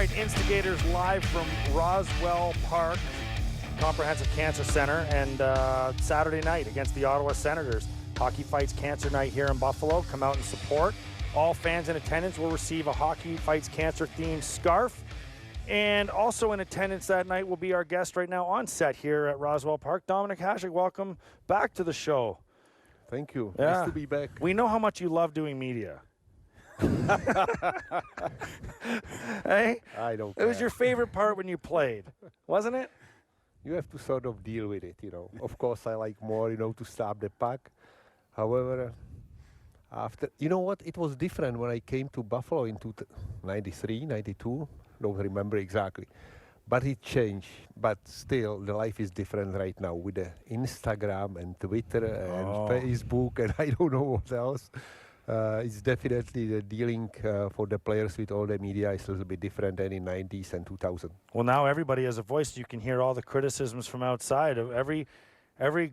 right, Instigators live from Roswell Park Comprehensive Cancer Center, and Saturday night against the Ottawa Senators. Hockey Fights Cancer Night here in Buffalo. Come out and support. All fans in attendance will receive a Hockey Fights Cancer themed scarf. And also in attendance that night will be our guest right now on set here at Roswell Park, Dominik Hasek. Welcome back to the show. Thank you. Yeah. Nice to be back. We know how much you love doing media. Hey? I don't It was care. your favorite part when you played, wasn't it? You have to sort of deal with it, Of course, I like more, to stop the puck. However, after, what? It was different when I came to Buffalo in 93, 92. Don't remember exactly. But it changed. But still, the life is different right now with the Instagram and Twitter and Facebook and I don't know what else. It's definitely the dealing for the players with all the media is a little bit different than in 90s and 2000. Well, now everybody has a voice. You can hear all the criticisms from outside of every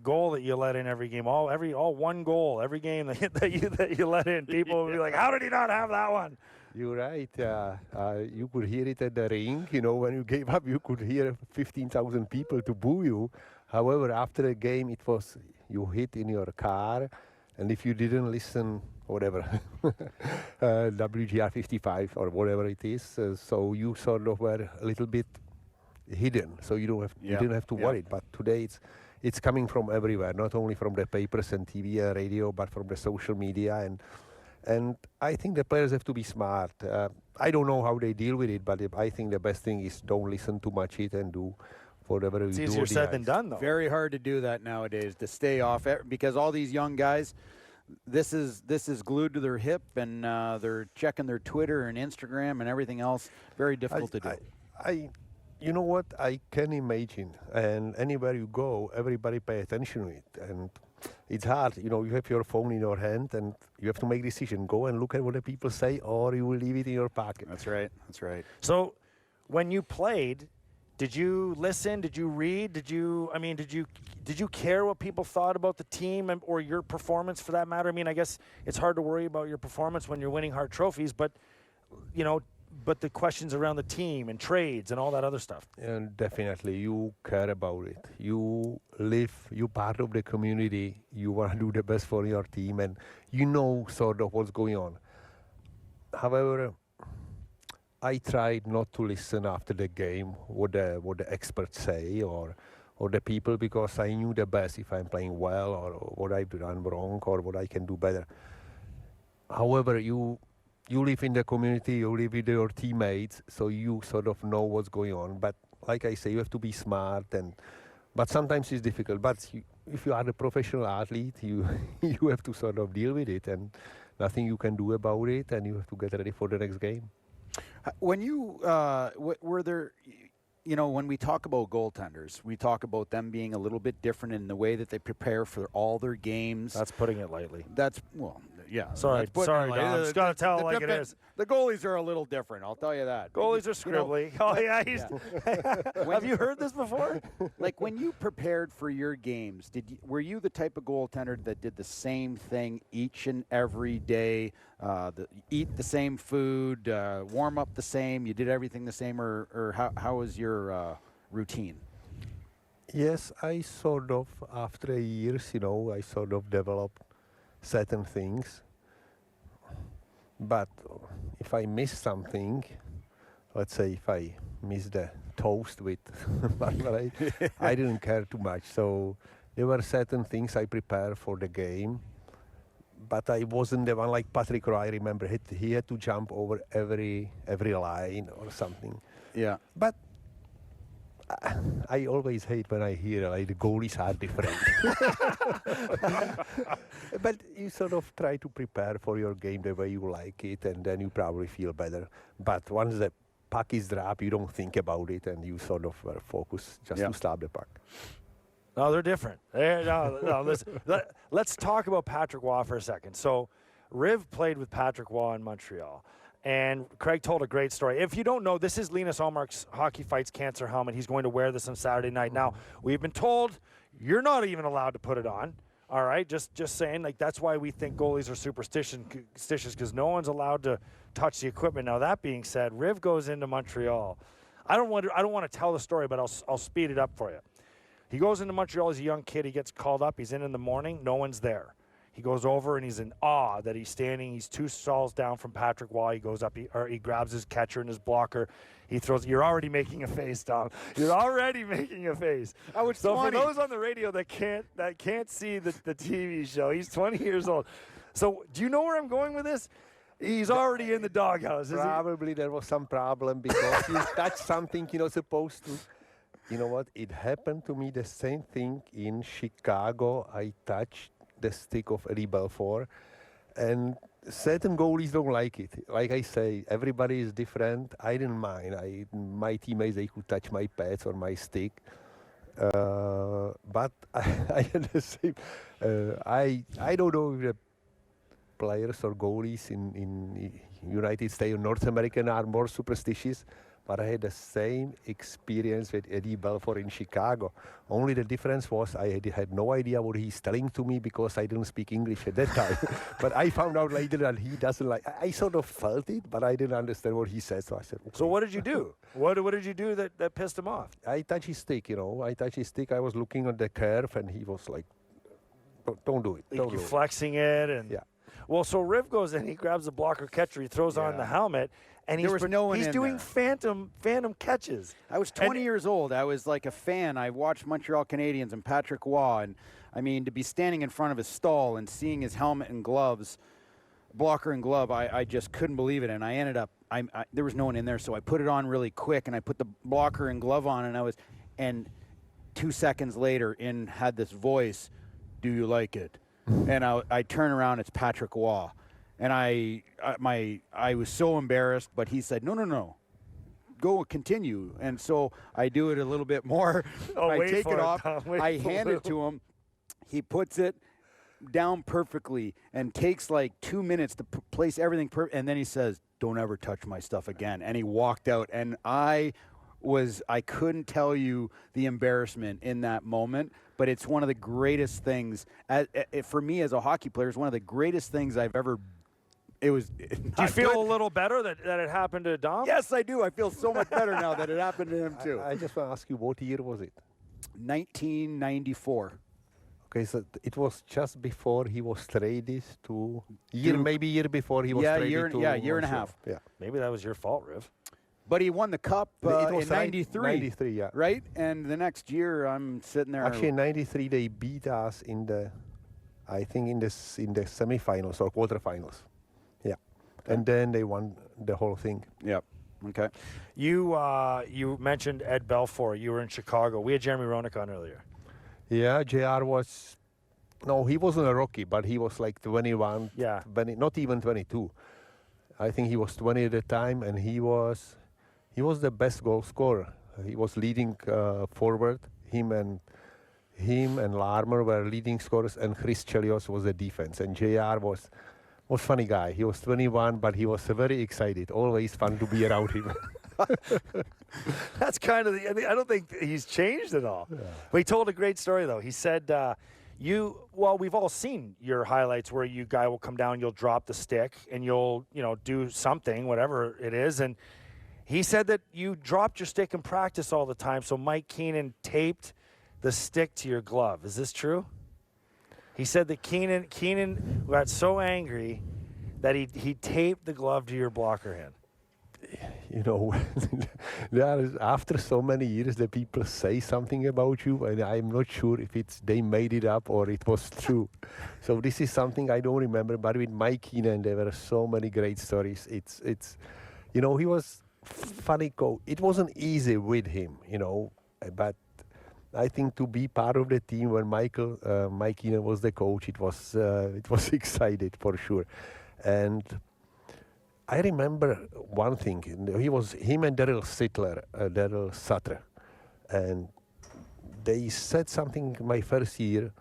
goal that you let in every game, all one goal every game that you let in. People will be like, "How did he not have that one?" You're right. You could hear it at the ring. When you gave up, you could hear 15,000 people to boo you. However, after the game, it was you hit in your car, and if you didn't listen, whatever, WGR 55 or whatever it is, so you sort of were a little bit hidden. So you didn't have to worry. But today it's coming from everywhere, not only from the papers and TV and radio, but from the social media and I think the players have to be smart. I don't know how they deal with it, but I think the best thing is don't listen too much it and do whatever you do. It's easier said than done, though. Very hard to do that nowadays, to stay off, because all these young guys, this is glued to their hip, and they're checking their Twitter and Instagram and everything else. Very difficult to do. You know what? I can imagine, and anywhere you go, everybody pay attention to it, and it's hard. You have your phone in your hand, and you have to make a decision. Go and look at what the people say, or you will leave it in your pocket. That's right. That's right. So, when you played, did you listen? Did you read? Did you care what people thought about the team or your performance, for that matter? I mean, I guess it's hard to worry about your performance when you're winning Hart trophies, but but the questions around the team and trades and all that other stuff. And definitely, you care about it. You you're part of the community. You want to do the best for your team, and you know sort of what's going on. However, I tried not to listen after the game what the experts say or the people, because I knew the best if I'm playing well or what I've done wrong or what I can do better. However, you live in the community, you live with your teammates, so you sort of know what's going on. But like I say, you have to be smart, but sometimes it's difficult. But if you are a professional athlete, you have to sort of deal with it, and nothing you can do about it, and you have to get ready for the next game. When you were there, when we talk about goaltenders, we talk about them being a little bit different in the way that they prepare for all their games. That's putting it lightly. Yeah. Sorry, Dom. Just got to tell it like it is. The goalies are a little different, I'll tell you that. Goalies are scribbly. Have you heard this before? Like, when you prepared for your games, were you the type of goaltender that did the same thing each and every day, eat the same food, warm up the same, you did everything the same, or how was your routine? Yes, I sort of, after years, I sort of developed certain things, but if I miss something, let's say if I miss the toast with marmalade, I didn't care too much. So there were certain things I prepared for the game, but I wasn't the one like Patrick Roy. I remember he had to jump over every line or something. Yeah, but I always hate when I hear the goalies are different. But you sort of try to prepare for your game the way you like it, and then you probably feel better. But once the puck is dropped, you don't think about it, and you sort of focus just to stop the puck. No, they're different. Listen, let's talk about Patrick Roy for a second. So, Riv played with Patrick Roy in Montreal. And Craig told a great story. If you don't know, this is Linus Ullmark's Hockey Fights Cancer helmet. He's going to wear this on Saturday night. Now, we've been told you're not even allowed to put it on. All right, just saying, like, that's why we think goalies are superstitious, because no one's allowed to touch the equipment. Now, that being said, Riv goes into Montreal. I don't want to tell the story, but I'll speed it up for you. He goes into Montreal as a young kid. He gets called up. He's in the morning. No one's there. He goes over, and he's in awe that he's standing. He's 2 stalls down from Patrick Waugh. He goes up, he grabs his catcher and his blocker. He throws. You're already making a face, Tom. You're already making a face. I was so 20. for those on the radio that can't see the TV show, he's 20 years old. So do you know where I'm going with this? He's already in the doghouse. Probably there was some problem because you touched something you're not supposed to. You know what? It happened to me the same thing in Chicago. I touched the stick of Eddie Belfour, and certain goalies don't like it. Like I say, everybody is different. I didn't mind. My teammates, they could touch my pads or my stick, but I had the same. I don't know if the players or goalies in United States or North America are more superstitious, but I had the same experience with Eddie Belfour in Chicago. Only the difference was I had no idea what he's telling to me because I didn't speak English at that time. But I found out later that he doesn't like. I sort of felt it, but I didn't understand what he said. So I said, okay. So what did you do? What did you do that pissed him off? I touched his stick, I touched his stick. I was looking at the curve, and he was like, don't do it. Don't do it. Flexing it. And yeah. Well, so Riv goes in, he grabs the blocker catcher, he throws on the helmet, and he's doing phantom catches. I was 20 years old. I was like a fan. I watched Montreal Canadiens and Patrick Waugh, and I mean, to be standing in front of his stall and seeing his helmet and gloves, blocker and glove, I just couldn't believe it. And I ended up, there was no one in there, so I put it on really quick, and I put the blocker and glove on, and 2 seconds later, had this voice, "Do you like it?" And I turn around, it's Patrick Waugh. And I was so embarrassed, but he said, no, go continue. And so I do it a little bit more. I take it off, I hand it to him. He puts it down perfectly and takes like 2 minutes to place everything perfect. And then he says, "Don't ever touch my stuff again." And he walked out. And I couldn't tell you the embarrassment in that moment, but it's one of the greatest things for me as a hockey player. It's one of the greatest things I've ever. Do you feel a little better that it happened to Dom? Yes, I do. I feel so much better now that it happened to him too. I just want to ask you, what year was it? 1994. Okay, so it was just before he was traded to maybe year before he was traded to year and a half. Yeah, maybe that was your fault, Riv. But he won the cup in 93. 93, yeah. Right? And the next year, I'm sitting there. Actually, in 93, they beat us in the semifinals or quarterfinals. Yeah. Okay. And then they won the whole thing. Yep. Okay. You mentioned Ed Belfour. You were in Chicago. We had Jeremy Roenick on earlier. Yeah, JR was... No, he wasn't a rookie, but he was like 21. Yeah. Not even 22. I think he was 20 at the time, and he was the best goal scorer. He was leading forward. Him and Larmer were leading scorers, and Chris Chelios was the defense. And JR was funny guy. He was 21, but he was very excited. Always fun to be around him. That's kind of I don't think he's changed at all. Yeah. But he told a great story, though. He said, we've all seen your highlights where you guy will come down, you'll drop the stick, and you'll, do something, whatever it is. And he said that you dropped your stick in practice all the time, so Mike Keenan taped the stick to your glove. Is this true? He said that Keenan got so angry that he taped the glove to your blocker hand. After so many years, the people say something about you, and I'm not sure if they made it up or it was true. So this is something I don't remember. But with Mike Keenan, there were so many great stories. He was funny coach. It wasn't easy with him, but I think to be part of the team when Mike Keenan was the coach, it was excited for sure. And I remember one thing. Him and Daryl Sutter, and they said something my first year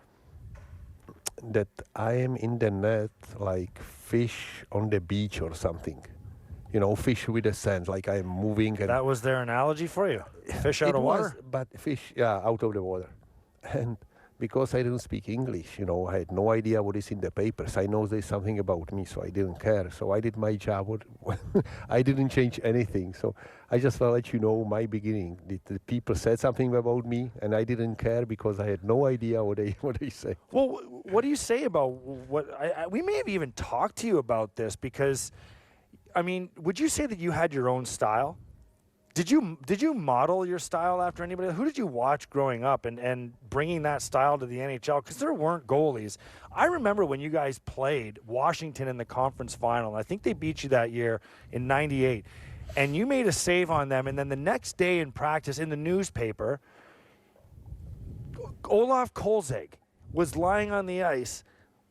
that I am in the net like fish on the beach or something. Fish with the sand, like I'm moving. And that was their analogy for you? Fish out of water? But fish, out of the water. And because I didn't speak English, I had no idea what is in the papers. I know there's something about me, so I didn't care. So I did my job. I didn't change anything. So I just want to let you know my beginning. The people said something about me, and I didn't care because I had no idea what they said. Well, what do you say about what we may have even talked to you about this because, I mean, would you say that you had your own style? Did you model your style after anybody? Who did you watch growing up and bringing that style to the NHL? Because there weren't goalies. I remember when you guys played Washington in the conference final. I think they beat you that year in '98. And you made a save on them. And then the next day in practice in the newspaper, Olaf Kolzig was lying on the ice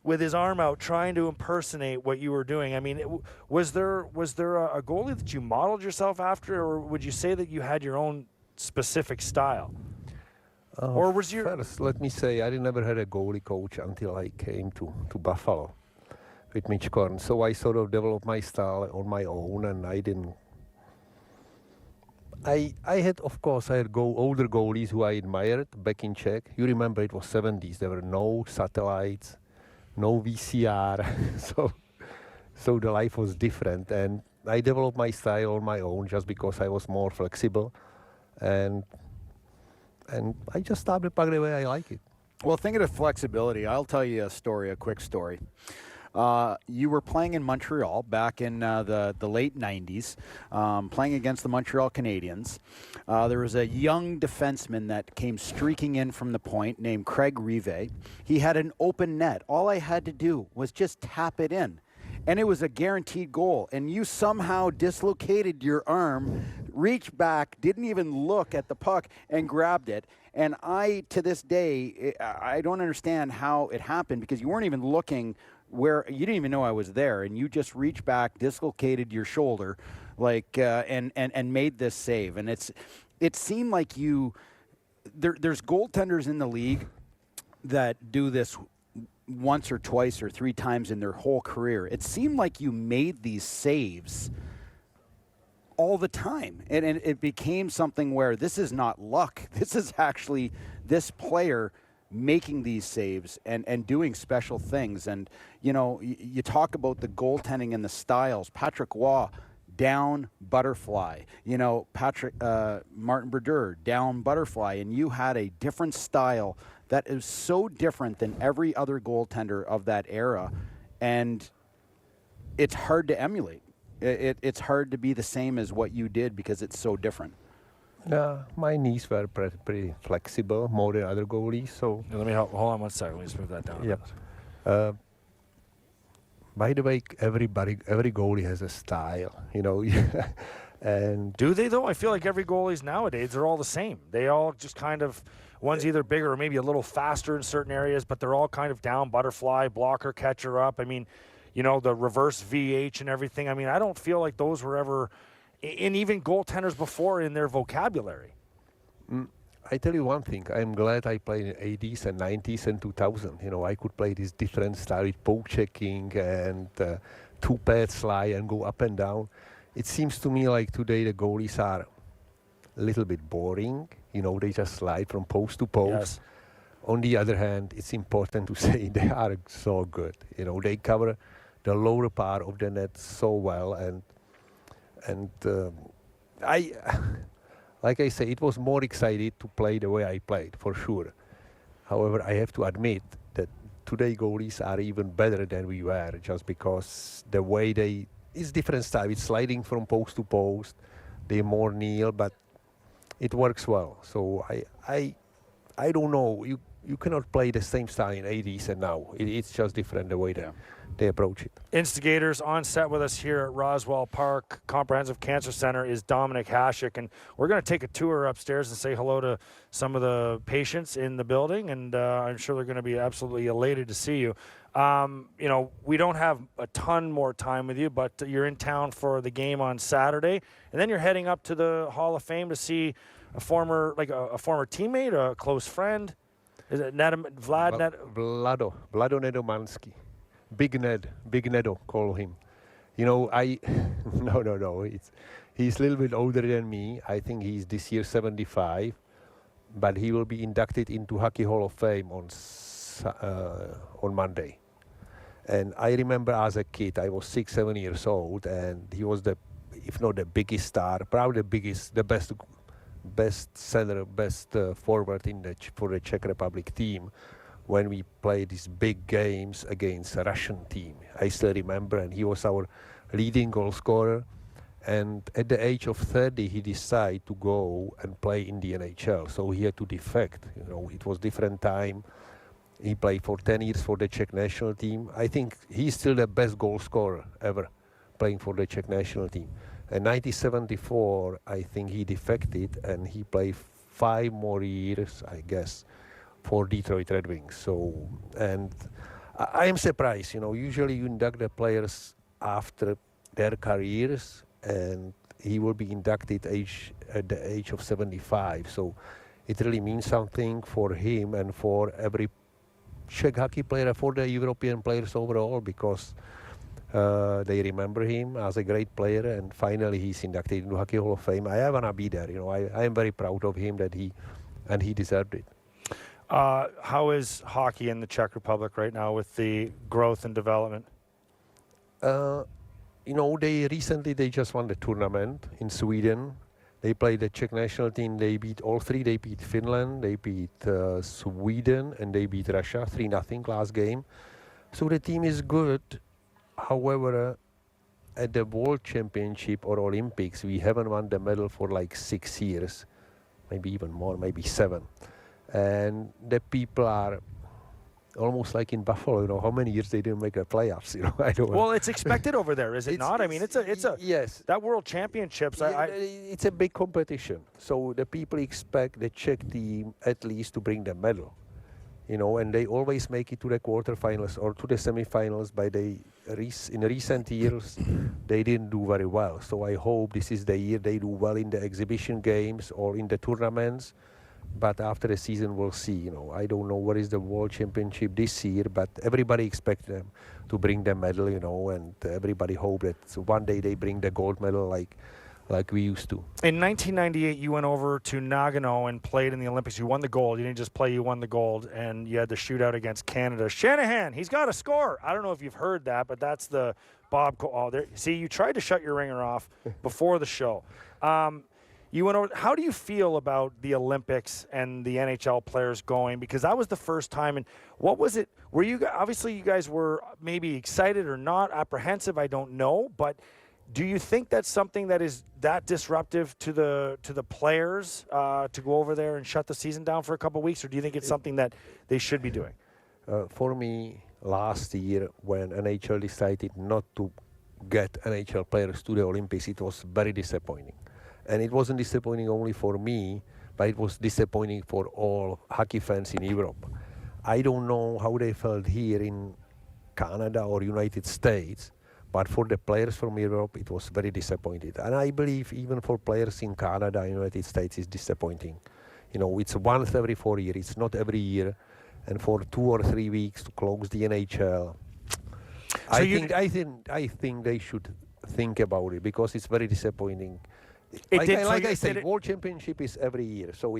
with his arm out trying to impersonate what you were doing. I mean, was there a goalie that you modeled yourself after, or would you say that you had your own specific style? Or was your... First, let me say, I never had a goalie coach until I came to Buffalo with Mitch Korn. So I sort of developed my style on my own, and I didn't... I had, of course, older goalies who I admired back in Czech. You remember it was 70s. There were no satellites, no VCR, so the life was different, and I developed my style on my own just because I was more flexible, and I just started the puck the way I like it. Well, thinking of flexibility, I'll tell you a quick story. You were playing in Montreal back in the late 90s, playing against the Montreal Canadiens. There was a young defenseman that came streaking in from the point named Craig Rive. He had an open net. All I had to do was just tap it in, and it was a guaranteed goal. And you somehow dislocated your arm, reached back, didn't even look at the puck, and grabbed it. And to this day, I don't understand how it happened, because you weren't even looking where you didn't even know I was there, and you just reached back, dislocated your shoulder, and made this save. And it seemed like there's goaltenders in the league that do this once or twice or three times in their whole career. It seemed like you made these saves all the time, and it became something where this is not luck. This is actually this player making these saves and doing special things. And, you talk about the goaltending and the styles. Patrick Waugh, down butterfly. Martin Brodeur, down butterfly. And you had a different style that is so different than every other goaltender of that era. And it's hard to emulate. It's hard to be the same as what you did because it's so different. My knees were pretty flexible, more than other goalies. So Let me hold on one second. Let me just move that down. Yep. By the way, every goalie has a style, and do they though? I feel like every goalie's nowadays, they're all the same. They all just kind of, one's either bigger or maybe a little faster in certain areas, but they're all kind of down butterfly, blocker, catcher up. I mean, the reverse VH and everything. I mean, I don't feel like those were ever, and even goaltenders before, in their vocabulary. I tell you one thing, I'm glad I played in 80s and 90s and 2000. I could play this different style with poke checking and two-pad slide and go up and down. It seems to me like today the goalies are a little bit boring. They just slide from post to post. Yes. On the other hand, it's important to say they are so good. They cover the lower part of the net so well, and like I say, it was more excited to play the way I played, for sure. However, I have to admit that today goalies are even better than we were, just because the way it's different style. It's sliding from post to post. They more kneel, but it works well. So I don't know. You cannot play the same style in 80s and now. It's just different the way they approach it. Instigators on set with us here at Roswell Park Comprehensive Cancer Center is Dominik Hasek, and we're going to take a tour upstairs and say hello to some of the patients in the building, and I'm sure they're going to be absolutely elated to see you. We don't have a ton more time with you, but you're in town for the game on Saturday, and then you're heading up to the Hall of Fame to see a former teammate, a close friend. Is it Vlado Nedomansky. Big Nedo, call him. No. He's a little bit older than me. I think he's this year 75. but he will be inducted into Hockey Hall of Fame on Monday. And I remember as a kid, I was 6, 7 years old, and he was if not the biggest star, probably the biggest, the best center, best forward for the Czech Republic team when we played these big games against a Russian team. I still remember, and he was our leading goal scorer. And at the age of 30, he decided to go and play in the NHL. So he had to defect. It was different time. He played for 10 years for the Czech national team. I think he's still the best goal scorer ever playing for the Czech national team. In 1974, I think he defected and he played 5 more years, I guess, for Detroit Red Wings. So, and I am surprised. Usually you induct the players after their careers, and he will be inducted at the age of 75. So it really means something for him and for every Czech hockey player, for the European players overall, because they remember him as a great player, and finally he's inducted into Hockey Hall of Fame. I want to be there. I am very proud of him that he deserved it. How is hockey in the Czech Republic right now with the growth and development? They just won the tournament in Sweden. They played the Czech national team. They beat all 3. They beat Finland, they beat Sweden, and they beat Russia 3-0 last game. So the team is good. However, at the World Championship or Olympics, we haven't won the medal for like 6 years, maybe even more, maybe 7. And the people are almost like in Buffalo, how many years they didn't make the playoffs, I don't know. Well, it's expected over there, is it not? I mean, it's a yes. That World Championships. It's a big competition, so the people expect the Czech team at least to bring the medal, and they always make it to the quarterfinals or to the semifinals. In recent years, they didn't do very well. So I hope this is the year they do well in the exhibition games or in the tournaments. But after the season, we'll see. I don't know what is the World Championship this year, but everybody expects them to bring the medal, and everybody hope that one day they bring the gold medal like we used to. In 1998, you went over to Nagano and played in the Olympics. You won the gold. You didn't just play, you won the gold, and you had the shootout against Canada. Shanahan, he's got a score. I don't know if you've heard that, but that's the Bob. See, you tried to shut your ringer off before the show. You went over. How do you feel about the Olympics and the NHL players going? Because that was the first time. And what was it? Were you obviously you guys were maybe excited or not, apprehensive? I don't know. But do you think that's something that is that disruptive to the players to go over there and shut the season down for a couple of weeks, or do you think it's something that they should be doing? For me, last year when NHL decided not to get NHL players to the Olympics, it was very disappointing. And it wasn't disappointing only for me, but it was disappointing for all hockey fans in Europe. I don't know how they felt here in Canada or United States, but for the players from Europe, it was very disappointing. And I believe even for players in Canada and United States, it's disappointing. It's once every 4 years, it's not every year. And for 2 or 3 weeks to close the NHL, I think they should think about it, because it's very disappointing. I said, World Championship is every year, so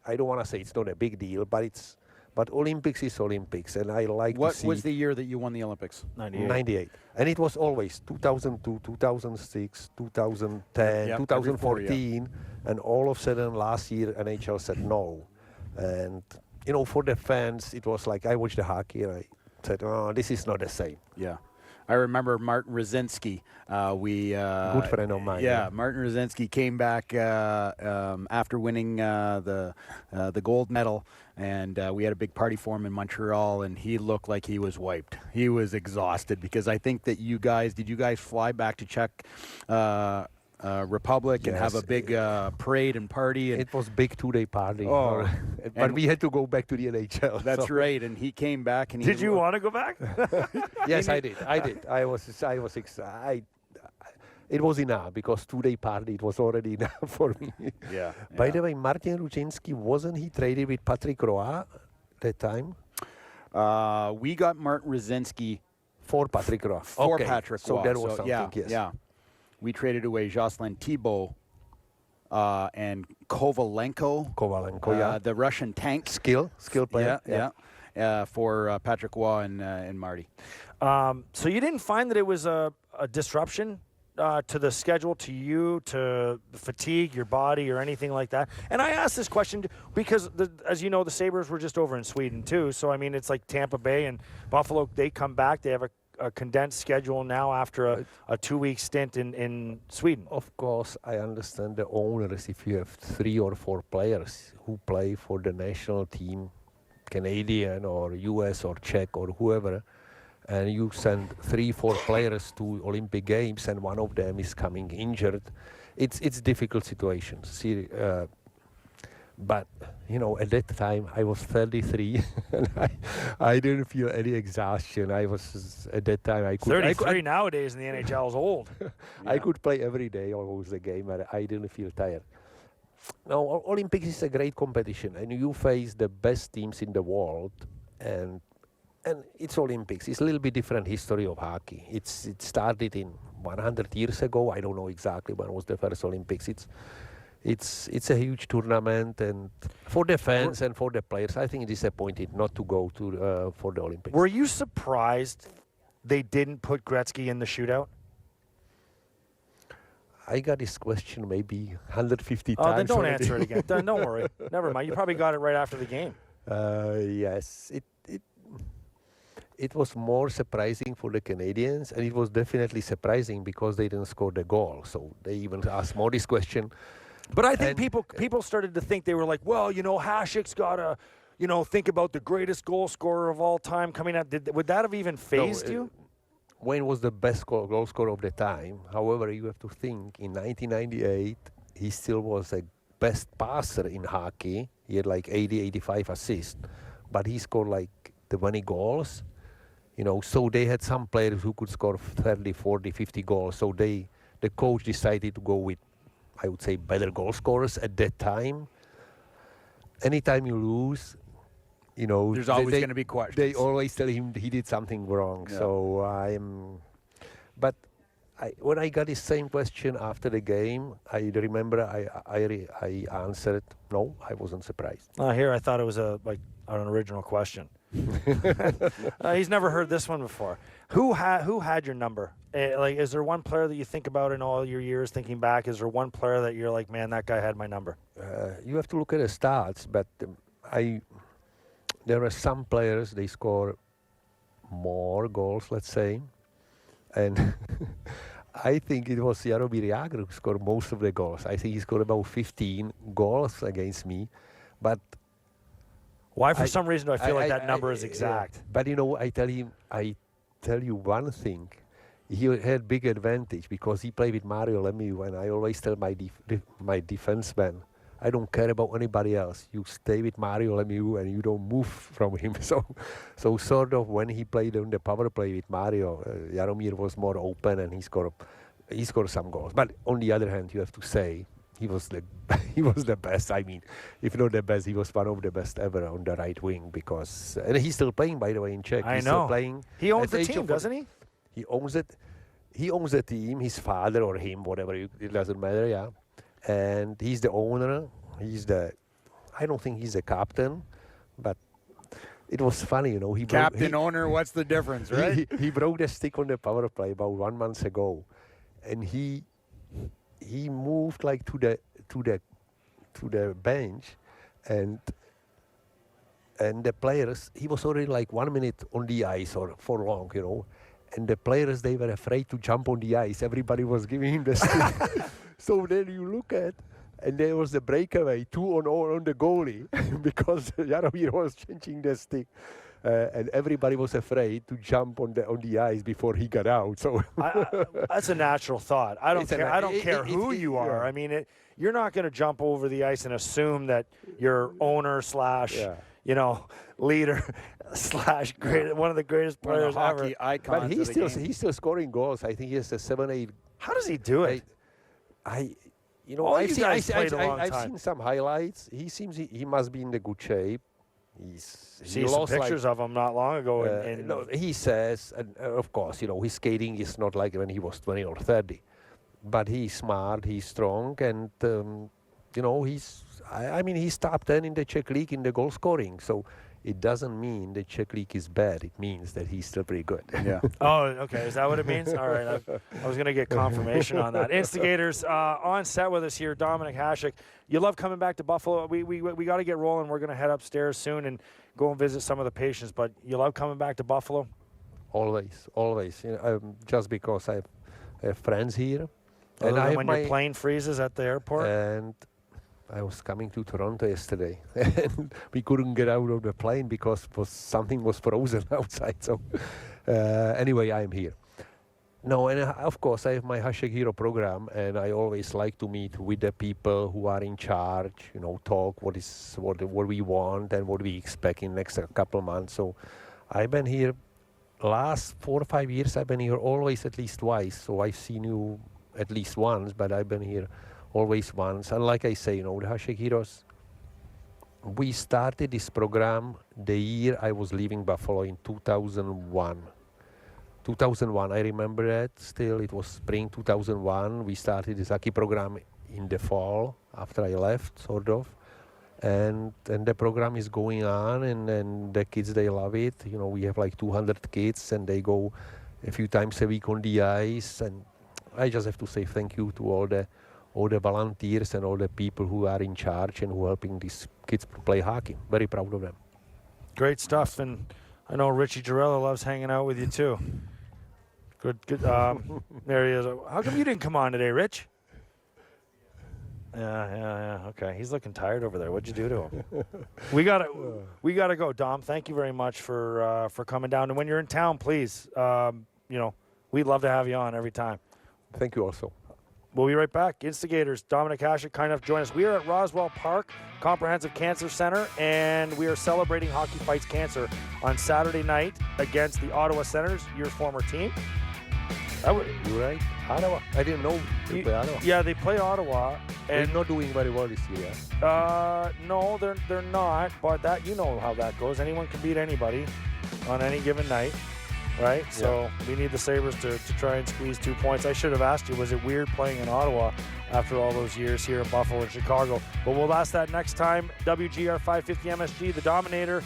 I don't want to say it's not a big deal, but Olympics is Olympics, and I like to see. What was the year that you won the Olympics? 98. And it was always 2002, 2006, 2010, 2014, and all of a sudden last year NHL said no. And, for the fans, it was like I watched the hockey and I said, oh, this is not the same. Yeah. I remember Martin Rosinski. Good friend of mine. Yeah, Martin Rosinski came back after winning the gold medal, and we had a big party for him in Montreal, and he looked like he was wiped. He was exhausted, because I think that did you guys fly back to Czech Republic and have a big parade and party? And it was big 2-day party. Oh, but we had to go back to the NHL. That's right, and he came back. And did you want to go back? Yes, I did. I was excited. It was enough, because 2-day party, it was already enough for me. Yeah. By the way, Martin Rucinski, wasn't he traded with Patrick Roy that time? We got Martin Rosinski for Patrick Roy. For Patrick Roy. So that was something, yes. Yeah. We traded away Jocelyn Thibault and Kovalenko, yeah. the Russian tank. Skill player. For Patrick Waugh and Marty. So you didn't find that it was a disruption to the schedule, to you, to fatigue, your body, or anything like that? And I asked this question because, as you know, the Sabres were just over in Sweden too. So, I mean, it's like Tampa Bay and Buffalo, they come back. They have a condensed schedule now after a 2-week stint in Sweden. Of course, I understand the owners. If you have 3 or 4 players who play for the national team, Canadian or US or Czech or whoever, and you send 3-4 players to Olympic Games and one of them is coming injured, it's difficult situations. See, but you know, at that time I was 33 and I didn't feel any exhaustion. I was at that time I could 33 nowadays in the NHL is old. I could play every day almost the game and I didn't feel tired. No, Olympics is a great competition, and you face the best teams in the world, and it's Olympics. It's a little bit different history of hockey. It started in 100 years ago. I don't know exactly when was the first Olympics. It's a huge tournament, and for the fans and for the players, I think it's disappointed not to go to for the Olympics. Were you surprised they didn't put Gretzky in the shootout? I got this question maybe 150 times. Oh, then don't already. answer it again. Don't worry. Never mind. You probably got it right after the game. Yes, it was more surprising for the Canadians, and it was definitely surprising because they didn't score the goal. So they even asked more this question. But I think people started to think, they were like, well, you know, Hasek's got to, you know, think about the greatest goal scorer of all time coming out. Would that have even fazed you? Wayne was the best goal scorer of the time. However, you have to think, in 1998, he still was the best passer in hockey. He had like 80, 85 assists. But he scored like 20 goals. You know, so they had some players who could score 30, 40, 50 goals. So the coach decided to go with, I would say, better goal scorers at that time. Anytime you lose, you know, there's always going to be questions. They always tell him he did something wrong. Yeah. So but when I got the same question after the game, I remember I answered, no, I wasn't surprised. Here I thought it was an original question. He's never heard this one before. Who had your number? Like, is there one player that you think about in all your years thinking back? Is there one player that you're like, man, that guy had my number? You have to look at the stats, but there are some players, they score more goals, let's say. And I think it was Jaromír Jágr who scored most of the goals. I think he scored about 15 goals against me. But why, for some reason, do I feel like that number is exact? Yeah. But, you know, I tell you one thing. He had big advantage because he played with Mario Lemieux, and I always tell my defenseman, I don't care about anybody else. You stay with Mario Lemieux and you don't move from him. So sort of when he played on the power play with Mario, Jaromír was more open and he scored some goals. But on the other hand, you have to say he was the best. I mean, if not the best, he was one of the best ever on the right wing because and he's still playing, by the way, in Czech. He's still playing. He owns the team, doesn't he? He owns it. He owns the team. His father or him, whatever. It doesn't matter. Yeah. And he's the owner. I don't think he's the captain, but it was funny, you know. Owner, what's the difference, right? He broke the stick on the power play about 1 month ago, and he moved like to the bench, and the players. He was already like 1 minute on the ice or for long, you know. And the players, they were afraid to jump on the ice. Everybody was giving him the stick. So then you look at, and there was the breakaway, 2 on the goalie, because Jaromír was changing the stick. And everybody was afraid to jump on the ice before he got out. So that's a natural thought. I don't care who you are. Yeah. I mean, you're not going to jump over the ice and assume that your owner / you know, leader / one of the greatest players ever. Icons. But he's still scoring goals. I think he has a 7-8. How does he do it? You know, I've seen some highlights. He must be in the good shape. See some pictures of him not long ago. No, he says, and of course, you know, his skating is not like when he was 20 or 30. But he's smart, he's strong, and I mean, he's top 10 in the Czech League in the goal scoring. So it doesn't mean the Czech League is bad. It means that he's still pretty good. Yeah. Oh, okay. Is that what it means? All right. I was going to get confirmation on that. Instigators on set with us here, Dominik Hasek. You love coming back to Buffalo. We got to get rolling. We're going to head upstairs soon and go and visit some of the patients. But you love coming back to Buffalo? Always. Just because I have friends here. And when your plane freezes at the airport? And I was coming to Toronto yesterday, and we couldn't get out of the plane because something was frozen outside. So anyway, I'm here. No, and of course I have my Hasek Hero program, and I always like to meet with the people who are in charge. Talk what we want and what we expect in the next couple of months. So I've been here last 4 or 5 years. I've been here always at least twice. So I've seen you at least once, but I've been here always once. And like I say, the Hasek Heroes, we started this program the year I was leaving Buffalo in 2001. 2001, I remember that still. It was spring 2001. We started this hockey program in the fall after I left, sort of. And the program is going on, and the kids, they love it. We have like 200 kids, and they go a few times a week on the ice. And I just have to say thank you to all the volunteers and all the people who are in charge and who are helping these kids play hockey. Very proud of them. Great stuff, and I know Richie Girella loves hanging out with you too. Good. There he is. How come you didn't come on today, Rich? Yeah. Okay, he's looking tired over there. What'd you do to him? We gotta go. Dom, thank you very much for coming down. And when you're in town, please, we'd love to have you on every time. Thank you also. We'll be right back. Instigators, Dominik Hasek, kind enough to join us. We are at Roswell Park Comprehensive Cancer Center, and we are celebrating Hockey Fights Cancer on Saturday night against the Ottawa Senators, your former team. You're right. Ottawa. I didn't know they play Ottawa. Yeah, they play Ottawa. And they're not doing very well this year. Yeah? No, they're not. But that, you know how that goes. Anyone can beat anybody on any given night. Right? Yeah. So we need the Sabres to try and squeeze 2 points. I should have asked you, was it weird playing in Ottawa after all those years here in Buffalo and Chicago? But we'll ask that next time. WGR 550 MSG, the Dominator,